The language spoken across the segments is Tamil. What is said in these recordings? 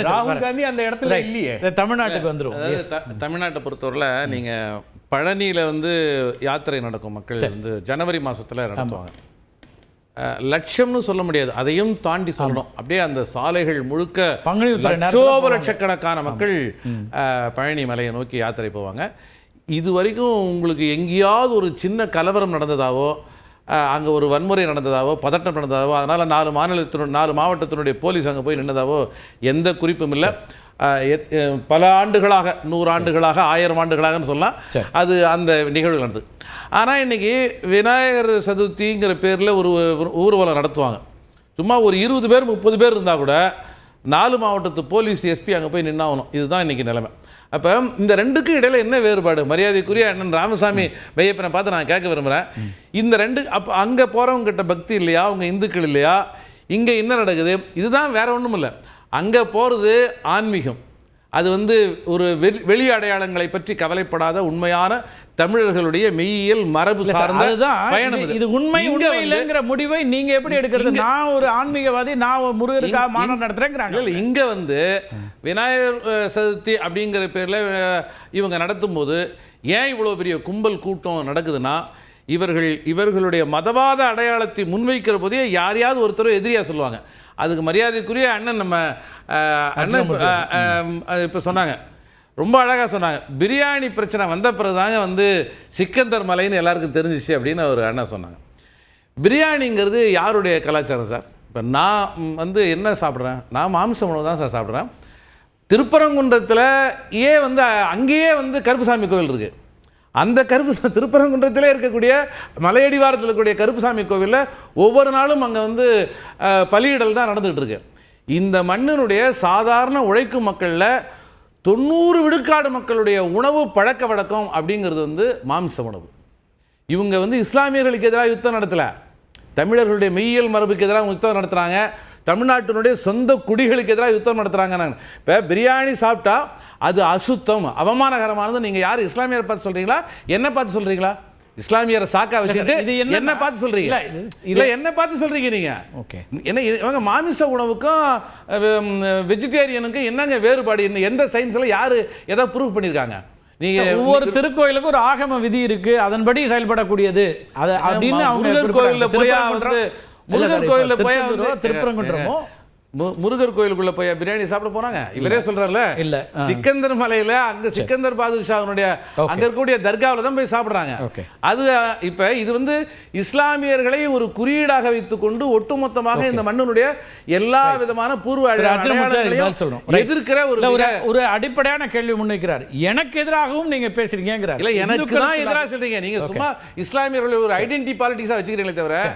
ராகுல் காந்தி அந்த இடத்துல இல்லையே. தமிழ்நாட்டுக்கு வந்துரும். தமிழ்நாட்டை பொறுத்தவரை நீங்க பழனியில வந்து யாத்திரை நடக்கும், மக்கள் வந்து ஜனவரி மாசத்துல நடத்துவாங்க. லட்சம்னு சொல்ல முடியாது, அதையும் தாண்டி சொல்லணும். அப்படியே அந்த சாலைகள் முழுக்க லட்சக்கணக்கான மக்கள் பழனி மலையை நோக்கி யாத்திரை போவாங்க. இது வரைக்கும் உங்களுக்கு எங்கேயாவது ஒரு சின்ன கலவரம் நடந்ததாவோ, அங்கே ஒரு வன்முறை நடந்ததாவோ, பதட்டம் நடந்ததாவோ, அதனால் 4 மாவட்டத்தினுடைய போலீஸ் அங்கே போய் நின்றதாவோ எந்த குறிப்பும் இல்லை. பல ஆண்டுகளாக, 100 ஆண்டுகளாக, 1000 ஆண்டுகளாகன்னு சொல்லலாம், அது அந்த நிகழ்வு நடந்தது. ஆனால் இன்றைக்கி விநாயகர் சதுர்த்திங்கிற பேரில் ஒரு ஊர்வலம் நடத்துவாங்க. சும்மா ஒரு 20 பேர் 30 பேர் இருந்தால் கூட 4 மாவட்டத்து போலீஸ் எஸ்பி அங்கே போய் நின்னாகணும். இதுதான் இன்றைக்கி நிலைமை. அப்போ இந்த ரெண்டுக்கும் இடையில என்ன வேறுபாடு? மரியாதைக்குரிய அண்ணன் ராமசாமி வையப்பனை பார்த்து நான் கேட்க விரும்புகிறேன். இந்த ரெண்டு அப்போ அங்கே போகிறவங்க கிட்ட பக்தி இல்லையா? அவங்க இந்துக்கள் இல்லையா? இங்கே என்ன நடக்குது? இதுதான், வேற ஒன்றும் இல்லை. அங்கே போகிறது ஆன்மீகம். அது வந்து ஒரு வெளி அடையாளங்களை பற்றி கவலைப்படாத உண்மையான தமிழர்களுடைய மெய்யியல் மரபு சார்ந்த பயணம். இது உண்மை இல்லைங்கிற முடிவை நீங்க எப்படி எடுக்கிறது? நான் ஒரு ஆன்மீகவாதி, நான் முருகருக்காக மாநாடு நடத்துறேங்கிறாங்க. இல்லை, இங்க வந்து விநாயகர் சதுர்த்தி அப்படிங்கிற பேர்ல இவங்க நடத்தும் போது ஏன் இவ்வளவு பெரிய கும்பல் கூட்டம் நடக்குதுன்னா, இவர்களுடைய மதவாத அடையாளத்தை முன்வைக்கிற போதே யாரையாவது ஒருத்தர் எதிரியா சொல்லுவாங்க. அதுக்கு மரியாதைக்குரிய அண்ணன் நம்ம அண்ணன் இப்போ சொன்னாங்க, ரொம்ப அழகாக சொன்னாங்க. பிரியாணி பிரச்சனை வந்த பிறகுதாங்க வந்து சிக்கந்தர் மலைன்னு எல்லாருக்கும் தெரிஞ்சிச்சு அப்படின்னு ஒரு அண்ணன் சொன்னாங்க. பிரியாணிங்கிறது யாருடைய கலாச்சாரம் சார்? இப்போ நான் வந்து என்ன சாப்பிட்றேன்? நான் மாംச உணவு தான் சார் சாப்பிட்றேன். திருப்பரங்குன்றத்தில் வந்து அங்கேயே வந்து கருப்புசாமி கோவில் இருக்குது. அந்த திருப்பரங்குன்றத்திலே இருக்கக்கூடிய மலையடிவாரத்தில் இருக்கக்கூடிய கருப்புசாமி கோவிலில் ஒவ்வொரு நாளும் அங்கே வந்து பலியிடல் தான் நடந்துகிட்டு இருக்கு. இந்த மண்ணினுடைய சாதாரண உழைக்கும் மக்களில் 90 விழுக்காடு மக்களுடைய உணவு பழக்க வழக்கம் அப்படிங்கிறது வந்து மாംச உணவு. இவங்க வந்து இஸ்லாமியர்களுக்கு எதிராக யுத்தம் நடத்தலை, தமிழர்களுடைய மெய்யியல் மரபுக்கு எதிராக யுத்தம் நடத்துகிறாங்க, தமிழ்நாட்டினுடைய சொந்த குடிகளுக்கு எதிராக யுத்தம் நடத்துகிறாங்க. நாங்கள் இப்போ பிரியாணி சாப்பிட்டா அது அசுத்தம், அவமானகரமானது. நீங்கள் யார் இஸ்லாமியரை பார்த்து சொல்கிறீங்களா, என்ன பார்த்து சொல்கிறீங்களா? இஸ்லாமியரை சாக்கா வச்சுட்டு என்ன பார்த்து சொல்றீங்க? இல்ல என்ன பார்த்து சொல்றீங்க நீங்க? ஓகே, என்ன இவங்க மாமிச உணவுக்கும் வெஜிடேரியனுக்கும் என்னங்க வேறுபாடு? எந்த சயின்ஸ்ல யாரு எதை ப்ரூவ் பண்ணிருக்காங்க? நீங்க ஒவ்வொரு திருக்கோயிலுக்கும் ஒரு ஆகம விதி இருக்கு, அதன்படி செயல்படக்கூடியது. அது அப்படின்னு அவங்க முருகர் கோயில்ல போய் வந்து முருகர் கோயில்ல போய் திருப்பரங்குன்றமோ முருகர் கோயிலுக்குள்ள போய் பிரியாணி சாப்பிட போறாங்க. இவரே சொல்றாருல, இல்ல சிக்கந்தர் மலையில அங்க சிக்கந்தர் பாதுஷாவுடைய அங்க இருக்கக்கூடிய தர்காவில தான் போய் சாப்பிடுறாங்க. அது இப்ப இது வந்து இஸ்லாமியர்களை ஒரு குறியீடாக வைத்துக் கொண்டு ஒட்டுமொத்தமாக இந்த மண்ணினுடைய எல்லா விதமான பூர்வ அடையாளங்களையும் எதிர்க்கிற ஒரு அடிப்படையான கேள்வி முன்வைக்கிறார். எனக்கு எதிராகவும் நீங்க பேசுறீங்க. இல்ல, எனக்கு தான் எதிராக சொல்றீங்க. நீங்க சும்மா இஸ்லாமியர்களை ஒரு ஐடென்டி பாலிட்டிக்ஸா வச்சுக்கிறீங்களே தவிர,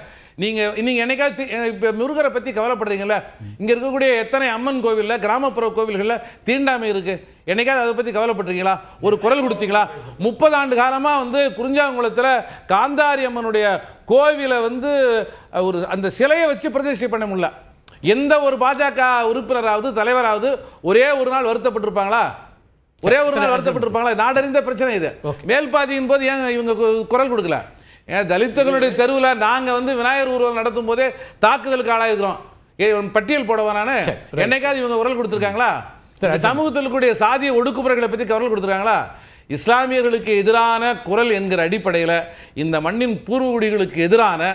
நீங்க என்னைக்காவது இப்ப முருகரை பத்தி கவலைப்படுறீங்கல்ல? இங்க இருக்கக்கூடிய எத்தனை அம்மன் கோவில்ல, கிராமப்புற கோவில்கள்ல தீண்டாமை இருக்கு. என்னைக்காவது அதை பத்தி கவலைப்பட்டிருக்கீங்களா? ஒரு குரல் கொடுத்தீங்களா? 30 ஆண்டு காலமா வந்து குறிஞ்சாங்குளத்துல காந்தாரி அம்மனுடைய கோவிலை வந்து ஒரு அந்த சிலையை வச்சு பிரதிஷ்டை பண்ண முடியல. எந்த ஒரு பாஜக உறுப்பினராவது தலைவராவது ஒரே ஒரு நாள் வருத்தப்பட்டிருப்பாங்களா? ஒரே ஒரு நாள் வருத்தப்பட்டிருப்பாங்களா? நாடறிந்த பிரச்சனை இது. மேல்பாதியின் போது ஏன் இவங்க குரல் கொடுக்கல? தலித்துகளுடைய தெருவில் நாங்கள் வந்து விநாயகர் ஊர்வலம் நடத்தும் போதே தாக்குதலுக்கு ஆளாயிருக்கிறோம். பட்டியல் போடவா நானு? என்னைக்காவது இவங்க குரல் கொடுத்துருக்காங்களா? சமூகத்தில் கூடிய சாதிய ஒடுக்குமுறைகளை பற்றி குரல் கொடுத்துருக்காங்களா? இஸ்லாமியர்களுக்கு எதிரான குரல் என்கிற அடிப்படையில் இந்த மண்ணின் பூர்வகுடிகளுக்கு எதிரான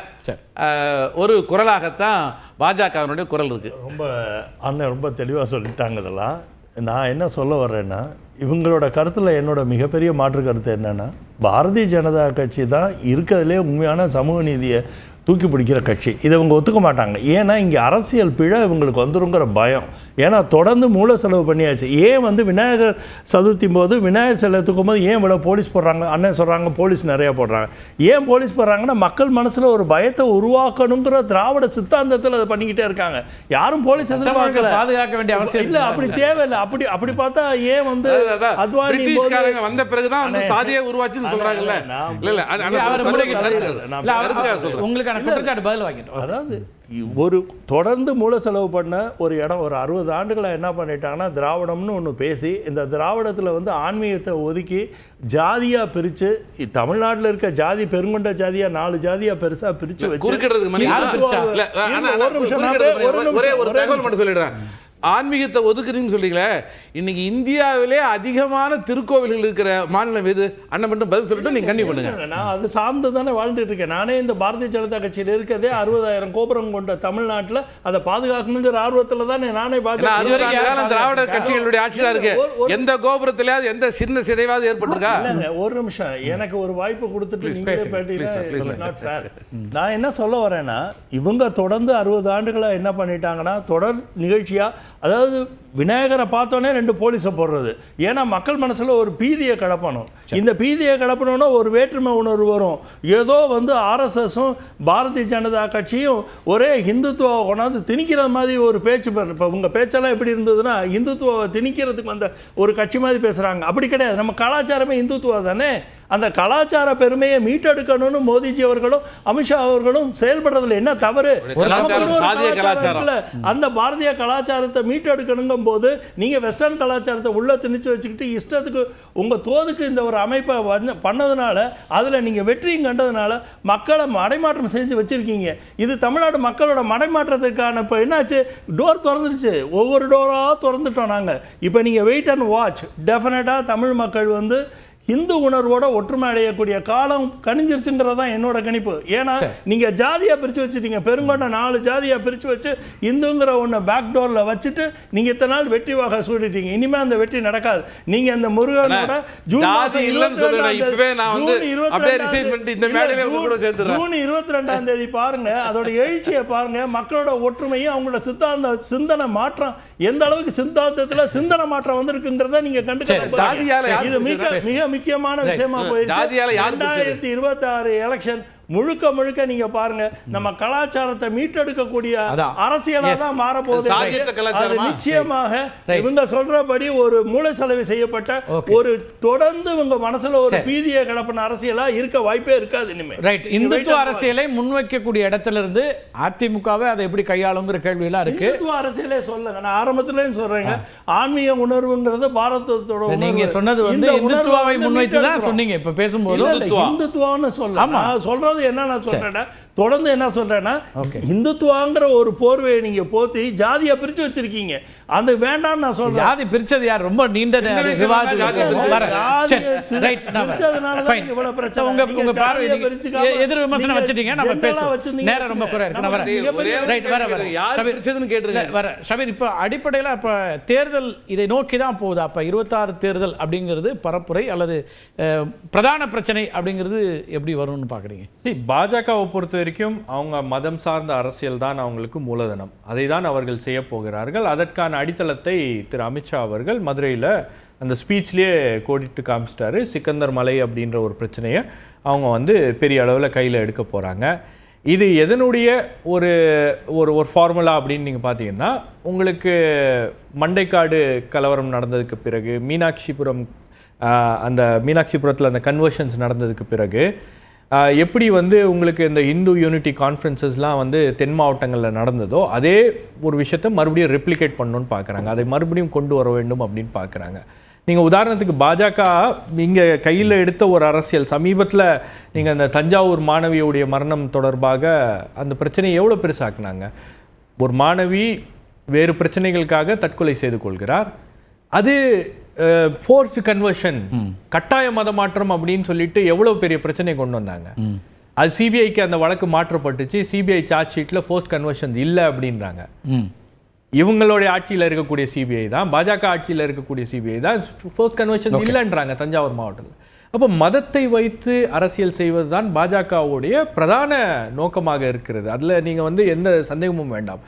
ஒரு குரலாகத்தான் பாஜகவினுடைய குரல் இருக்கு. ரொம்ப தெளிவாக சொல்லிட்டாங்க. இதெல்லாம் நான் என்ன சொல்ல வர்றேன்னா, இவங்களோட கருத்தில் என்னோட மிகப்பெரிய மாற்று கருத்து என்னென்னா, பாரதிய ஜனதா கட்சி தான் இருக்கிறதுலே உண்மையான சமூக நீதியை தூக்கி பிடிக்கிற கட்சி. இதை இவங்க ஒத்துக்க மாட்டாங்க. ஏன்னா இங்கே அரசியல் பிழை இவங்களுக்கு வந்துருங்கிற பயம். ஏன்னா தொடர்ந்து மூல செலவு பண்ணியாச்சு. ஏன் வந்து விநாயகர் சதுர்த்தி போது விநாயகர் சிலை தூக்கும் போது ஏன் இவ்வளோ போலீஸ் போடுறாங்க? அண்ணன் சொல்கிறாங்க போலீஸ் நிறையா போடுறாங்க. ஏன் போலீஸ் போடுறாங்கன்னா, மக்கள் மனசில் ஒரு பயத்தை உருவாக்கணுங்கிற திராவிட சித்தாந்தத்தில் அதை பண்ணிக்கிட்டே இருக்காங்க. யாரும் போலீஸ் எதிர்பார்க்கல, பாதுகாக்க வேண்டிய அவசியம் இல்லை. அப்படி தேவையில்லை. அப்படி பார்த்தா ஏன் வந்து அத்வானி வந்த பிறகுதான் சாதியை உருவாச்சுன்னு சொல்றாங்கல்ல. உங்களுக்கு குற்றச்சாட்டு பதில் வாங்கிட்டோம். அதாவது ஒரு தொடர்ந்து மூல செலவு பண்ண ஒரு இடம் ஒரு 60 ஆண்டுகளை என்ன பண்ணிட்டாங்கன்னா திராவிடம்னு ஒன்று பேசி இந்த திராவிடத்தில் வந்து ஆன்மீகத்தை ஒதுக்கி ஜாதியாக பிரித்து தமிழ்நாட்டில் இருக்க ஜாதி பெருங்கொண்ட ஜாதியாக 4 ஜாதியாக பெருசாக பிரித்து வச்சு சொல்லிடுறேன். ஆன்மீகத்தை ஒதுக்குறீங்கன்னு சொல்றீங்களே, இன்னைக்கு இந்தியாவிலே அதிகமான திருக்கோவில்கள் இருக்கிற மாநிலம் எது? அண்ணன் மட்டும் பதில் சொல்லிட்டு நீங்க கண்டிப்பா பண்ணுங்க. நான் அது சார்ந்து தானே வாழ்ந்துட்டு இருக்கேன். நானே இந்த பாரதிய ஜனதா கட்சியில் இருக்கதே 60,000 கோபுரம் கொண்ட தமிழ்நாட்டில் அதை பாதுகாக்கணுங்கிற ஆர்வத்தில் தானே நானே திராவிட கட்சிகளுடைய ஆட்சி தான் இருக்கு. எந்த கோபுரத்திலேயாவது எந்த சின்ன சிதைவாவது ஏற்பட்டிருக்கா? இல்லைங்க, ஒரு நிமிஷம் எனக்கு ஒரு வாய்ப்பு கொடுத்துட்டு நான் என்ன சொல்ல வரேன்னா, இவங்க தொடர்ந்து 60 ஆண்டுகளை என்ன பண்ணிட்டாங்கன்னா தொடர் நிகழ்ச்சியா, அதாவது விநாயகரை பார்த்தோன்னே 2 போலீஸை போடுறது. ஏன்னா மக்கள் மனசில் ஒரு பீதியை கிளப்பணும். இந்த பீதியை கிளப்பணும்னா ஒரு வேற்றுமை உணர்வு வரும். ஏதோ வந்து ஆர்எஸ்எஸும் பாரதிய ஜனதா கட்சியும் ஒரே ஹிந்துத்துவாவை கொண்டாந்து திணிக்கிற மாதிரி ஒரு பேச்சு. இப்போ உங்கள் பேச்செல்லாம் எப்படி இருந்ததுன்னா இந்துத்துவாவை திணிக்கிறதுக்கு வந்த ஒரு கட்சி மாதிரி பேசுகிறாங்க. அப்படி கிடையாது. நம்ம கலாச்சாரமே இந்துத்துவா தானே. அந்த கலாச்சார பெருமையை மீட்டெடுக்கணும்னு மோடிஜி அவர்களும் அமித்ஷா அவர்களும் செயல்படுறதுல என்ன தவறு? அந்த பாரதிய கலாச்சாரத்தை மீட்டெடுக்கணுங்கும் போது நீங்க வெஸ்டர்ன் கலாச்சாரத்தை உள்ள திணிச்சு வச்சுக்கிட்டு இஷ்டத்துக்கு உங்க தோதுக்கு இந்த ஒரு அமைப்பை பண்ணதுனால அதுல நீங்க வெற்றியும் கண்டதுனால மக்களை மடைமாற்றம் செஞ்சு வச்சிருக்கீங்க. இது தமிழ்நாடு மக்களோட மடைமாற்றத்துக்கான இப்போ என்னாச்சு, டோர் திறந்துருச்சு. ஒவ்வொரு டோரா திறந்துட்டோம் நாங்கள். இப்போ நீங்க வெயிட் அண்ட் வாட்ச். டெஃபினட்டா தமிழ் மக்கள் வந்து இந்து உணர்வோட ஒற்றுமை அடையக்கூடிய காலம் கணிஞ்சிருச்சுங்கிறது தான் என்னோட கணிப்பு. ஏன்னா நீங்க ஜாதியா பிரிச்சு வச்சுட்டீங்க. பெருங்கொண்ட 4 ஜாதியா பிரிச்சு வச்சு இந்துங்கிற ஒன்று பேக் டோர்ல வச்சுட்டு நீங்க இத்தனை நாள் வெற்றி வாக சூடிட்டீங்க. இனிமே அந்த வெற்றி நடக்காது. நீங்க அந்த முருகனோட ஜூன் 22ஆம் தேதி பாருங்க, அதோட எழுச்சியை பாருங்க, மக்களோட ஒற்றுமையும் அவங்களோட சிந்தனை மாற்றம் எந்த அளவுக்கு சித்தாந்தத்துல சிந்தனை மாற்றம் வந்திருக்குங்கிறத நீங்க கண்டுக்க. இது மிக முக்கியமான விஷயமா போயிருச்சு. 2026 எலெக்ஷன் முழுக்க முழுக்க நீங்க பாருங்க, நம்ம கலாச்சாரத்தை மீட்டெடுக்கக்கூடிய அரசியலா தான் மாற போகுது. அது நிச்சயமாக இவங்க சொல்றபடி ஒரு மூளை செலவு செய்யப்பட்ட ஒரு தொடர்ந்து இவங்க மனசுல ஒரு பீதியை கிளப்பின அரசியலா இருக்க வாய்ப்பே இருக்காது இனிமே. ரைட். இந்துத்துவ அரசியலை முன்வைக்கக்கூடிய இடத்துல இருந்து அதிமுகவே அதை எப்படி கையாளுங்கிற கேள்வி எல்லாம் இருக்கு. இந்துத்துவ அரசியலே சொல்லுங்க. நான் ஆரம்பத்திலே சொல்றேங்க, ஆன்மீக உணர்வுங்கிறது பாரதத்தோட. நீங்க சொன்னது வந்து இந்துத்துவாவை முன்வைத்து தான் சொன்னீங்க. இப்ப பேசும்போது இந்துத்துவான்னு சொல்றேன். என்ன நான் சொல்றேன்னா, தொடர்ந்து என்ன சொல்றேன்னா, இந்துத்துவாங்கிற ஒரு போர்வையை நீங்க போத்தி ஜாதியை பிரிச்சு வச்சிருக்கீங்க. அது வேண்டாம் நான் சொல்றேன். ஜாதி பிரிச்சது யார்? ரொம்ப நீண்ட விவாதம். உங்க பார்வை எதிர் விமர்சனம் வச்சிட்டீங்க. நம்ம பேசுவோம். நேரம் ரொம்ப குறையா இருக்கு. ஷபீர், இப்ப அடிப்படையில் இப்ப தேர்தல் இதை நோக்கி தான் போகுது. அப்ப 26 தேர்தல் அப்படிங்கிறது பரப்புரை அல்லது பிரதான பிரச்சனை அப்படிங்கிறது எப்படி வரும்னு பாக்குறீங்க? பாஜகவை பொறுத்த வரைக்கும் அவங்க மதம் சார்ந்த அரசியல் தான் அவங்களுக்கு மூலதனம். அதை தான் அவர்கள் செய்ய போகிறார்கள். அதற்கான அடித்தளத்தை திரு அமித்ஷா அவர்கள் மதுரையில் அந்த ஸ்பீச்லேயே கோடிட்டு காமிச்சிட்டாரு. சிக்கந்தர் மலை அப்படின்ற ஒரு பிரச்சனையை அவங்க வந்து பெரிய அளவில் கையில் எடுக்க போகிறாங்க. இது எதனுடைய ஒரு ஒரு ஒரு ஃபார்முலா அப்படின்னு நீங்கள் பார்த்தீங்கன்னா, உங்களுக்கு மண்டைக்காடு கலவரம் நடந்ததுக்கு பிறகு, அந்த மீனாட்சிபுரத்தில் அந்த கன்வர்ஷன்ஸ் நடந்ததுக்கு பிறகு எப்படி வந்து உங்களுக்கு இந்த இந்து யூனிட்டி கான்ஃபரன்சஸ்லாம் வந்து தென் மாவட்டங்களில் நடந்ததோ அதே ஒரு விஷயத்தை மறுபடியும் ரெப்ளிகேட் பண்ணணும்னு பார்க்குறாங்க. அதை மறுபடியும் கொண்டு வர வேண்டும் அப்படின்னு பார்க்குறாங்க. நீங்கள் உதாரணத்துக்கு பாஜக இங்கே கையில் எடுத்த ஒரு அரசியல் சமீபத்தில் நீங்கள் அந்த தஞ்சாவூர் மாணவியுடைய மரணம் தொடர்பாக அந்த பிரச்சனையை எவ்வளோ பெருசாக்குனாங்க. ஒரு மாணவி வேறு பிரச்சனைகளுக்காக தற்கொலை செய்து கொள்கிறார். அது ஃபோர்ஸ்டு கன்வர்ஷன், கட்டாய மத மாற்றம் அப்படின்னு சொல்லிட்டு எவ்வளவு பெரிய பிரச்சனை கொண்டு வந்தாங்க. அது சிபிஐக்கு அந்த வழக்கு மாற்றப்பட்டுச்சு. சிபிஐ சார்ஜ் ஷீட்ல ஃபோர்ஸ்ட் கன்வர்ஷன் இல்லை அப்படின்றாங்க. இவங்களுடைய ஆட்சியில் இருக்கக்கூடிய சிபிஐ தான், பாஜக ஆட்சியில் இருக்கக்கூடிய சிபிஐ தான் ஃபோர்ஸ்ட் கன்வர்ஷன் இல்லைன்றாங்க தஞ்சாவூர் மாவட்டத்தில். அப்போ மதத்தை வைத்து அரசியல் செய்வது தான் பாஜகவுடைய பிரதான நோக்கமாக இருக்கிறது. அதில் நீங்கள் வந்து எந்த சந்தேகமும் வேண்டாம்.